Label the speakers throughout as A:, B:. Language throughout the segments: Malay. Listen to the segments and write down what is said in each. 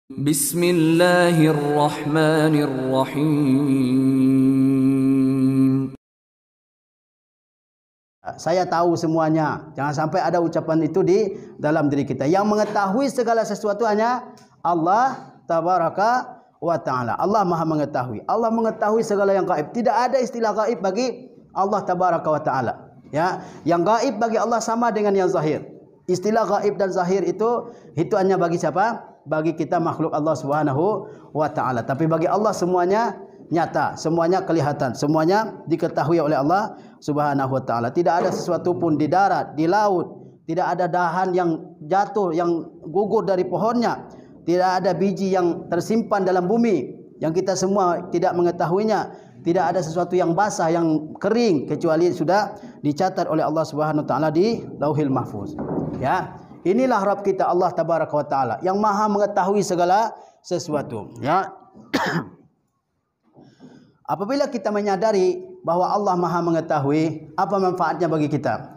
A: Bismillahirrahmanirrahim.
B: Saya tahu semuanya. Jangan sampai ada ucapan itu di dalam diri kita. Yang mengetahui segala sesuatu hanya Allah tabaraka wa ta'ala. Allah maha mengetahui. Allah mengetahui segala yang gaib. Tidak ada istilah gaib bagi Allah tabaraka wa ta'ala. Ya, yang gaib bagi Allah sama dengan yang zahir. Istilah gaib dan zahir itu hanya bagi siapa? Bagi kita makhluk Allah Subhanahu wa ta'ala. Tapi bagi Allah semuanya nyata, semuanya kelihatan, semuanya diketahui oleh Allah Subhanahu wa ta'ala. Tidak ada sesuatu pun di darat, di laut, tidak ada dahan yang jatuh, yang gugur dari pohonnya, tidak ada biji yang tersimpan dalam bumi yang kita semua tidak mengetahuinya. Tidak ada sesuatu yang basah, yang kering, kecuali sudah dicatat oleh Allah Subhanahu wa ta'ala di Lauhil Mahfuz. Ya, inilah Rabb kita Allah tabaraka wa ta'ala yang maha mengetahui segala sesuatu. Ya. Apabila kita menyadari bahwa Allah maha mengetahui, apa manfaatnya bagi kita?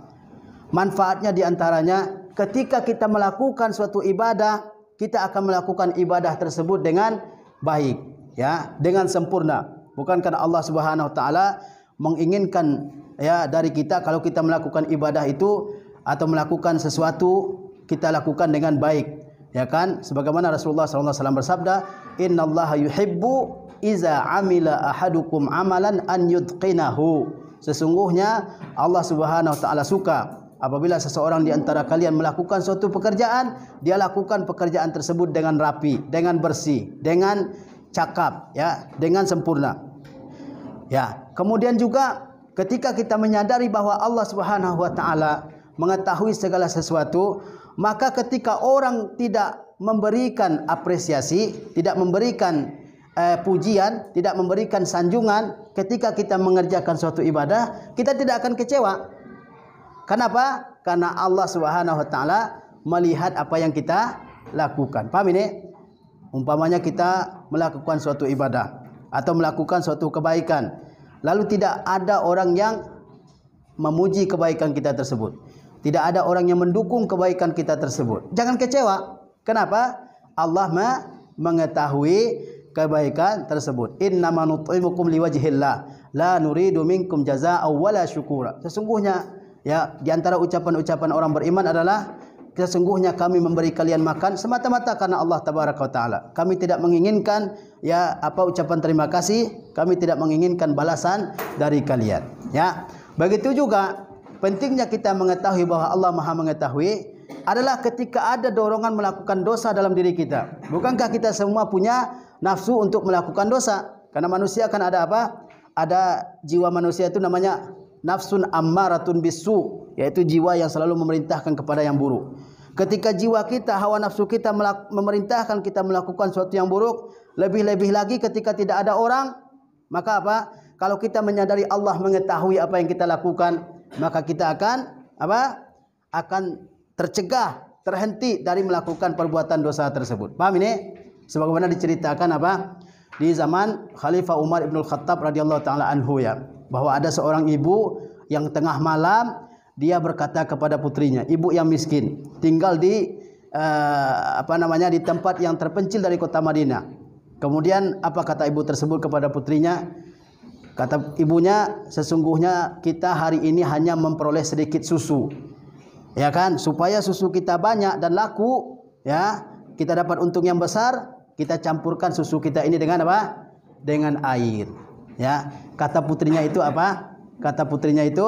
B: Manfaatnya diantaranya ketika kita melakukan suatu ibadah, kita akan melakukan ibadah tersebut dengan baik, ya, dengan sempurna. Bukankah Allah Subhanahu wa ta'ala menginginkan ya dari kita kalau kita melakukan ibadah itu atau melakukan sesuatu kita lakukan dengan baik, ya kan? Sebagaimana Rasulullah SAW bersabda, "Innallaha yuhibbu iza amila ahadukum amalan an yutqinahu." Sesungguhnya Allah Subhanahu wa ta'ala suka apabila seseorang di antara kalian melakukan suatu pekerjaan, dia lakukan pekerjaan tersebut dengan rapi, dengan bersih, dengan cakap, ya, dengan sempurna. Ya, kemudian juga ketika kita menyadari bahwa Allah Subhanahu wa ta'ala mengetahui segala sesuatu, maka ketika orang tidak memberikan apresiasi, tidak memberikan pujian, tidak memberikan sanjungan ketika kita mengerjakan suatu ibadah, kita tidak akan kecewa. Kenapa? Karena Allah Subhanahu wa ta'ala melihat apa yang kita lakukan. Paham ini? Umpamanya kita melakukan suatu ibadah atau melakukan suatu kebaikan, lalu tidak ada orang yang memuji kebaikan kita tersebut, tidak ada orang yang mendukung kebaikan kita tersebut, jangan kecewa. Kenapa? Allah mengetahui kebaikan tersebut. Innama nut'imukum liwajhillah la nuridu minkum jazaa'an wala syukura. Sesungguhnya, ya, di antara ucapan-ucapan orang beriman adalah sesungguhnya kami memberi kalian makan semata-mata karena Allah tabaraka wa ta'ala. Kami tidak menginginkan ya ucapan terima kasih, kami tidak menginginkan balasan dari kalian. Ya. Begitu juga pentingnya kita mengetahui bahwa Allah Maha mengetahui adalah ketika ada dorongan melakukan dosa dalam diri kita. Bukankah kita semua punya nafsu untuk melakukan dosa? Karena manusia kan ada apa? Ada jiwa manusia itu namanya nafsun ammaratun bisu, yaitu jiwa yang selalu memerintahkan kepada yang buruk. Ketika jiwa kita, hawa nafsu kita memerintahkan kita melakukan sesuatu yang buruk, lebih-lebih lagi ketika tidak ada orang, maka apa? Kalau kita menyadari Allah mengetahui apa yang kita lakukan, maka kita akan apa? Akan tercegah, terhenti dari melakukan perbuatan dosa tersebut. Paham ini? Sebagaimana diceritakan apa? Di zaman Khalifah Umar ibn Khattab radhiyallahu taala anhu, ya, bahwa ada seorang ibu yang tengah malam dia berkata kepada putrinya, ibu yang miskin, tinggal di di tempat yang terpencil dari kota Madinah. Kemudian apa kata ibu tersebut kepada putrinya? Kata ibunya, sesungguhnya kita hari ini hanya memperoleh sedikit susu, ya kan? Supaya susu kita banyak dan laku, ya, kita dapat untung yang besar, kita campurkan susu kita ini dengan apa? Dengan air. Ya, kata putrinya itu apa? Kata putrinya itu,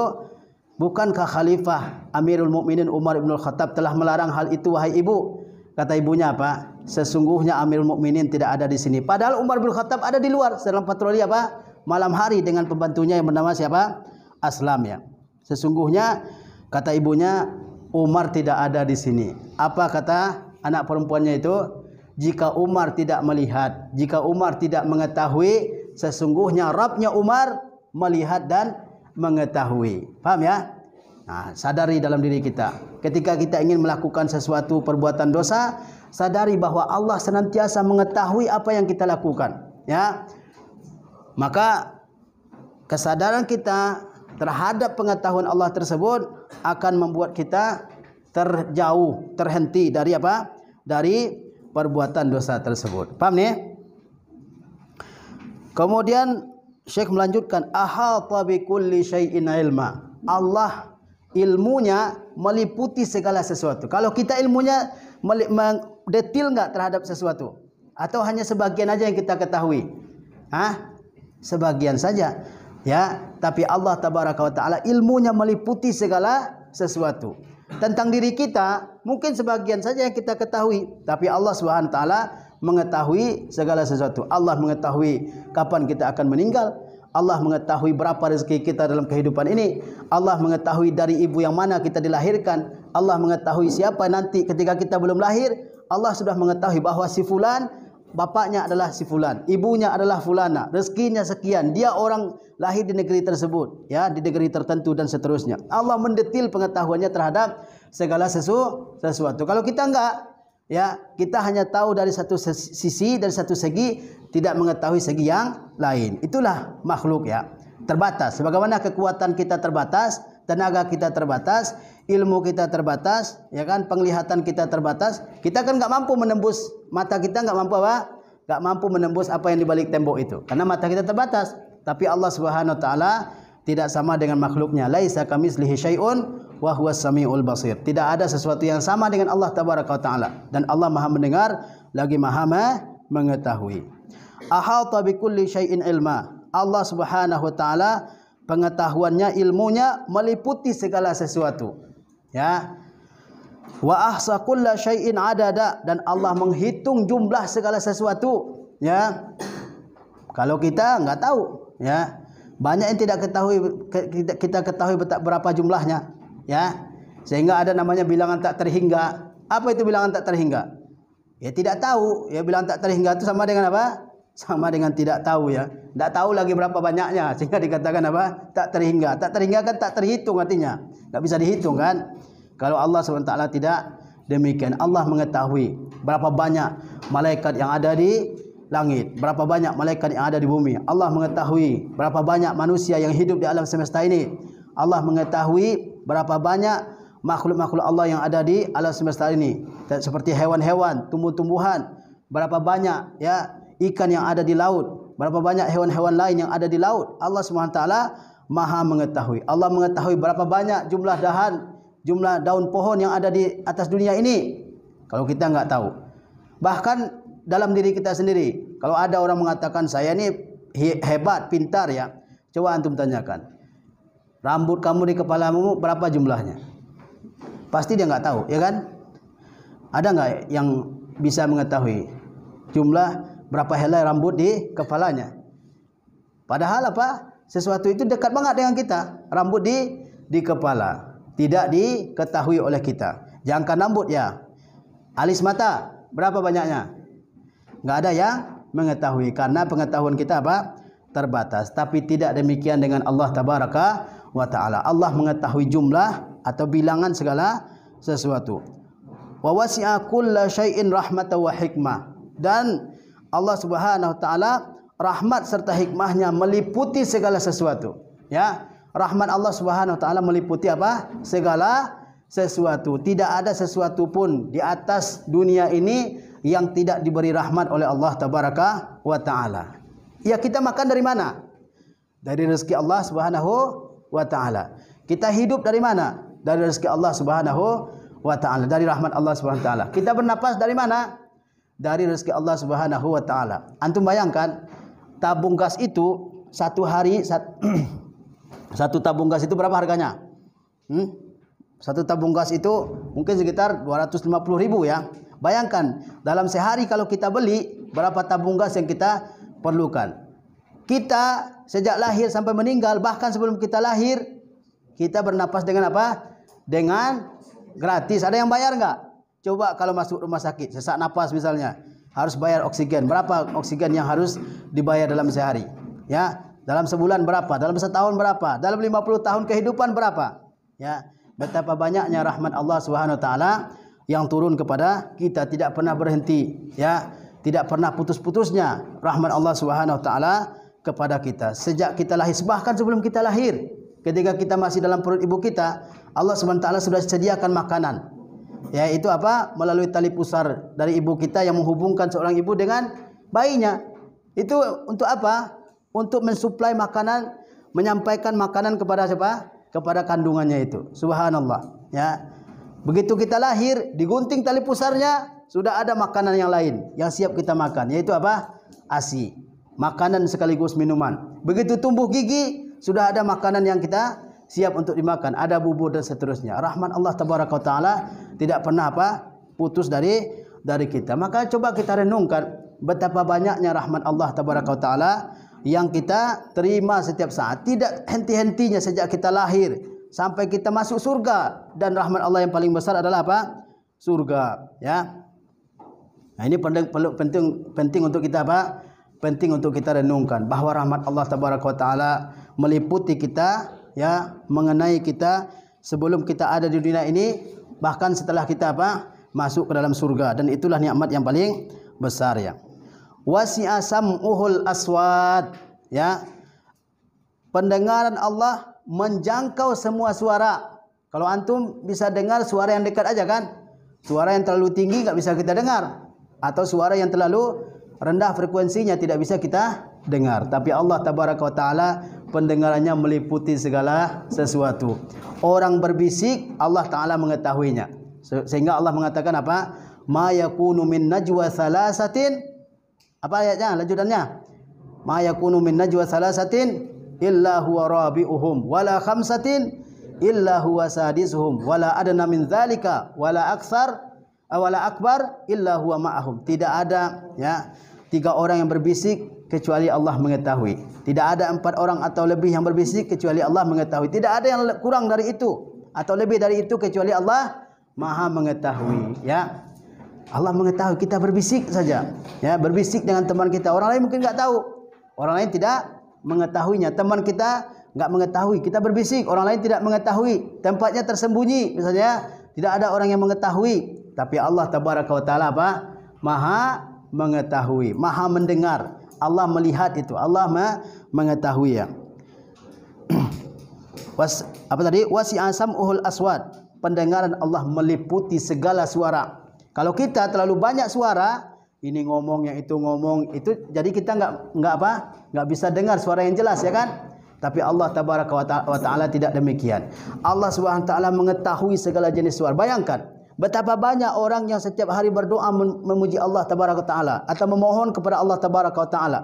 B: bukankah Khalifah Amirul Mukminin Umar bin Khattab telah melarang hal itu, wahai ibu? Kata ibunya apa? Sesungguhnya Amirul Mukminin tidak ada di sini. Padahal Umar bin Khattab ada di luar sedang patroli apa? Malam hari dengan pembantunya yang bernama siapa? Aslam, ya. Sesungguhnya kata ibunya, Umar tidak ada di sini. Apa kata anak perempuannya itu? Jika Umar tidak melihat, jika Umar tidak mengetahui, sesungguhnya Rabbnya Umar melihat dan mengetahui. Paham, ya? Nah, sadari dalam diri kita. Ketika kita ingin melakukan sesuatu perbuatan dosa, sadari bahwa Allah senantiasa mengetahui apa yang kita lakukan. Ya, maka kesadaran kita terhadap pengetahuan Allah tersebut akan membuat kita terjauh, terhenti dari apa? Dari perbuatan dosa tersebut. Paham nih? Kemudian Syekh melanjutkan, ahata bi kulli syai'in ilma. Allah ilmunya meliputi segala sesuatu. Kalau kita ilmunya mendetil enggak terhadap sesuatu? Atau hanya sebagian aja yang kita ketahui? Sebagian saja. Ya, tapi Allah tabaraka wa taala ilmunya meliputi segala sesuatu. Tentang diri kita mungkin sebagian saja yang kita ketahui, tapi Allah Subhanahu wa taala mengetahui segala sesuatu. Allah mengetahui kapan kita akan meninggal. Allah mengetahui berapa rezeki kita dalam kehidupan ini. Allah mengetahui dari ibu yang mana kita dilahirkan. Allah mengetahui siapa nanti ketika kita belum lahir. Allah sudah mengetahui bahwa si fulan bapaknya adalah si fulan, ibunya adalah fulana, rezekinya sekian, dia orang lahir di negeri tersebut, ya, di negeri tertentu dan seterusnya. Allah mendetil pengetahuannya terhadap segala sesuatu. Kalau kita enggak, ya, kita hanya tahu dari satu sisi, dari satu segi, tidak mengetahui segi yang lain. Itulah makhluk, ya, terbatas. Sebagaimana kekuatan kita terbatas, tenaga kita terbatas, ilmu kita terbatas, ya kan, penglihatan kita terbatas. Kita kan nggak mampu menembus, mata kita nggak mampu apa? Nggak mampu menembus apa yang di balik tembok itu, karena mata kita terbatas. Tapi Allah Subhanahu wa taala tidak sama dengan makhluknya. Laisa kamitslihi syai'un wa huwas samiul basir. Tidak ada sesuatu yang sama dengan Allah tabaraka wa taala, dan Allah Maha mendengar lagi Maha mengetahui. Ahata bi kulli syai'in ilma. Allah Subhanahu wa taala pengetahuannya, ilmunya meliputi segala sesuatu. Ya. Wa ahsa kulla syai'in adada, dan Allah menghitung jumlah segala sesuatu, ya. Kalau kita enggak tahu, ya. Banyak yang tidak ketahui, kita ketahui berapa jumlahnya, ya. Sehingga ada namanya bilangan tak terhingga. Apa itu bilangan tak terhingga? Ya tidak tahu, ya, bilangan tak terhingga itu sama dengan apa? Sama dengan tidak tahu, ya. Tidak tahu lagi berapa banyaknya, sehingga dikatakan apa? Tak terhingga. Tak terhingga kan tak terhitung artinya. Tidak bisa dihitung kan? Kalau Allah SWT tidak demikian. Allah mengetahui berapa banyak malaikat yang ada di langit, berapa banyak malaikat yang ada di bumi. Allah mengetahui berapa banyak manusia yang hidup di alam semesta ini. Allah mengetahui berapa banyak makhluk-makhluk Allah yang ada di alam semesta ini, seperti hewan-hewan, tumbuh-tumbuhan, berapa banyak, ya, ikan yang ada di laut, berapa banyak hewan-hewan lain yang ada di laut. Allah SWT Maha mengetahui. Allah mengetahui berapa banyak jumlah daun pohon yang ada di atas dunia ini. Kalau kita enggak tahu. Bahkan dalam diri kita sendiri. Kalau ada orang mengatakan saya ini hebat, pintar, ya, coba antum tanyakan, rambut kamu di kepalamu berapa jumlahnya? Pasti dia enggak tahu, ya kan? Ada enggak yang bisa mengetahui jumlah berapa helai rambut di kepalanya? Padahal apa? Sesuatu itu dekat banget dengan kita. Rambut di kepala tidak diketahui oleh kita. Jangka rambut, ya. Alis mata berapa banyaknya? Enggak ada yang mengetahui, karena pengetahuan kita apa? Terbatas. Tapi tidak demikian dengan Allah tabaraka wa taala. Allah mengetahui jumlah atau bilangan segala sesuatu. Wa wasi'a kulla syai'in rahmatan wa hikmah. Dan Allah Subhanahu wa taala rahmat serta hikmahnya meliputi segala sesuatu, ya. Rahmat Allah Subhanahu wa taala meliputi apa? Segala sesuatu. Tidak ada sesuatu pun di atas dunia ini yang tidak diberi rahmat oleh Allah tabaraka wa taala. Ya, kita makan dari mana? Dari rezeki Allah Subhanahu wa taala. Kita hidup dari mana? Dari rezeki Allah Subhanahu wa taala, dari rahmat Allah Subhanahu wa taala. Kita bernapas dari mana? Dari rezeki Allah Subhanahu wa taala. Antum bayangkan, tabung gas itu satu hari satu tabung gas itu berapa harganya? Satu tabung gas itu mungkin sekitar 250.000, ya. Bayangkan dalam sehari kalau kita beli, berapa tabung gas yang kita perlukan. Kita sejak lahir sampai meninggal, bahkan sebelum kita lahir, kita bernapas dengan apa? Dengan gratis. Ada yang bayar enggak? Coba kalau masuk rumah sakit, sesak napas misalnya, harus bayar oksigen. Berapa oksigen yang harus dibayar dalam sehari? Ya, dalam sebulan berapa? Dalam setahun berapa? Dalam 50 tahun kehidupan berapa? Ya, betapa banyaknya rahmat Allah Subhanahu wa taala yang turun kepada kita, tidak pernah berhenti, ya. Tidak pernah putus-putusnya rahmat Allah Subhanahu wa taala kepada kita. Sejak kita lahir, bahkan sebelum kita lahir, ketika kita masih dalam perut ibu kita, Allah Subhanahu wa taala sudah sediakan makanan. Ya, itu apa? Melalui tali pusar dari ibu kita yang menghubungkan seorang ibu dengan bayinya. Itu untuk apa? Untuk mensuplai makanan, menyampaikan makanan kepada siapa? Kepada kandungannya itu. Subhanallah. Ya. Begitu kita lahir, digunting tali pusarnya, sudah ada makanan yang lain yang siap kita makan, yaitu apa? ASI. Makanan sekaligus minuman. Begitu tumbuh gigi, sudah ada makanan yang kita siap untuk dimakan, ada bubur dan seterusnya. Rahmat Allah tabaraka wa taala tidak pernah apa? Putus dari kita. Maka coba kita renungkan betapa banyaknya rahmat Allah tabaraka wa taala yang kita terima setiap saat, tidak henti-hentinya sejak kita lahir sampai kita masuk surga. Dan rahmat Allah yang paling besar adalah apa? Surga, ya. Nah, ini penting untuk kita apa? Penting untuk kita renungkan bahwa rahmat Allah tabaraka wa taala meliputi kita, ya, mengenai kita sebelum kita ada di dunia ini, bahkan setelah kita apa? Masuk ke dalam surga. Dan itulah nikmat yang paling besar, ya. Wasi'a sam'uhul aswad, ya. Pendengaran Allah menjangkau semua suara. Kalau antum bisa dengar suara yang dekat aja kan? Suara yang terlalu tinggi enggak bisa kita dengar, atau suara yang terlalu rendah frekuensinya tidak bisa kita dengar. Tapi Allah tabaraka wa taala pendengarannya meliputi segala sesuatu. Orang berbisik Allah taala mengetahuinya. Sehingga Allah mengatakan apa? Ma yakunu min najwa thalathatin. Apa ayatnya? Lanjutannya. Ma yakunu min najwa thalathatin illa huwa rabi'uhum wala khamsatin illa huwa sadisuhum wala adna min dzalika wala aktsar wala akbar illa huwa ma'ahum. Tidak ada, ya, 3 orang yang berbisik kecuali Allah mengetahui. Tidak ada 4 orang atau lebih yang berbisik kecuali Allah mengetahui. Tidak ada yang kurang dari itu atau lebih dari itu kecuali Allah Maha mengetahui, ya. Allah mengetahui, kita berbisik saja, ya, berbisik dengan teman kita. Orang lain mungkin enggak tahu. Orang lain tidak mengetahuinya. Teman kita enggak mengetahui, kita berbisik, orang lain tidak mengetahui. Tempatnya tersembunyi misalnya, tidak ada orang yang mengetahui. Tapi Allah tabaraka wa taala apa? Maha mengetahui, Maha mendengar. Allah melihat itu, Allah mengetahui, ya. Apa tadi? Wasi'a sam'uhul aswad. Pendengaran Allah meliputi segala suara. Kalau kita terlalu banyak suara, ini ngomong, yang itu ngomong, itu jadi kita enggak bisa dengar suara yang jelas, ya kan? Tapi Allah tabaraka wa taala tidak demikian. Allah Subhanahu wa taala mengetahui segala jenis suara. Bayangkan betapa banyak orang yang setiap hari berdoa memuji Allah tabaraka wa taala atau memohon kepada Allah tabaraka wa taala.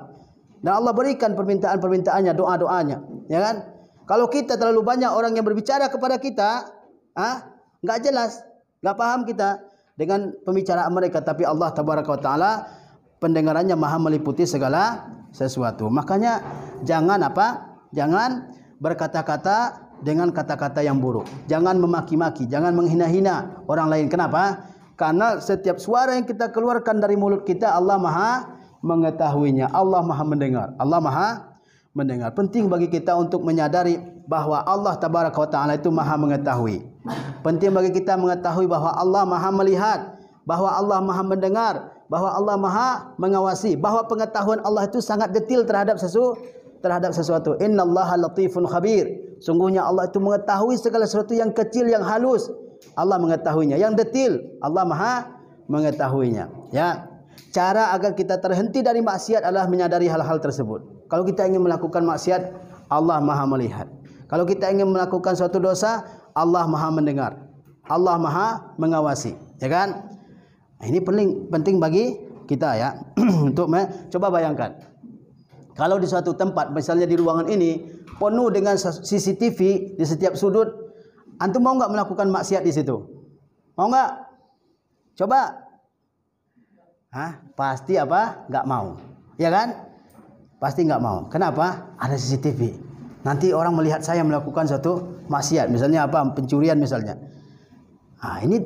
B: Dan Allah berikan permintaan-permintaannya, doa-doanya, ya kan? Kalau kita terlalu banyak orang yang berbicara kepada kita, enggak jelas, enggak paham kita dengan pembicaraan mereka. Tapi Allah tabaraka wa taala pendengarannya maha meliputi segala sesuatu. Makanya jangan berkata-kata dengan kata-kata yang buruk. Jangan memaki-maki, jangan menghina-hina orang lain. Kenapa? Karena setiap suara yang kita keluarkan dari mulut kita, Allah maha mengetahuinya. Allah maha mendengar. Allah maha mendengar. Penting bagi kita untuk menyadari bahwa Allah tabaraka wa taala itu maha mengetahui. Penting bagi kita mengetahui bahwa Allah maha melihat, bahwa Allah maha mendengar, bahwa Allah maha mengawasi, bahwa pengetahuan Allah itu sangat detail terhadap sesuatu. Innallaha latifun khabir. Sungguhnya Allah itu mengetahui segala sesuatu yang kecil, yang halus. Allah mengetahuinya. Yang detail, Allah maha mengetahuinya, ya. Cara agar kita terhenti dari maksiat adalah menyadari hal-hal tersebut. Kalau kita ingin melakukan maksiat, Allah maha melihat. Kalau kita ingin melakukan suatu dosa, Allah maha mendengar. Allah maha mengawasi, ya kan? Nah, ini penting bagi kita, ya. Untuk coba bayangkan. Kalau di suatu tempat, misalnya di ruangan ini, penuh dengan CCTV di setiap sudut, antum mau enggak melakukan maksiat di situ? Mau enggak? Coba. Pasti apa? Enggak mau. Ya kan? Pasti enggak mau. Kenapa? Ada CCTV. Nanti orang melihat saya melakukan suatu maksiat, misalnya apa? Pencurian misalnya. Ini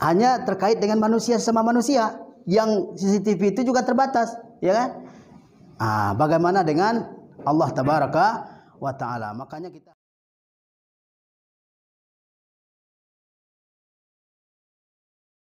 B: hanya terkait dengan manusia sama manusia. Yang CCTV itu juga terbatas, ya kan? Bagaimana dengan Allah tabaraka wa taala? Makanya kita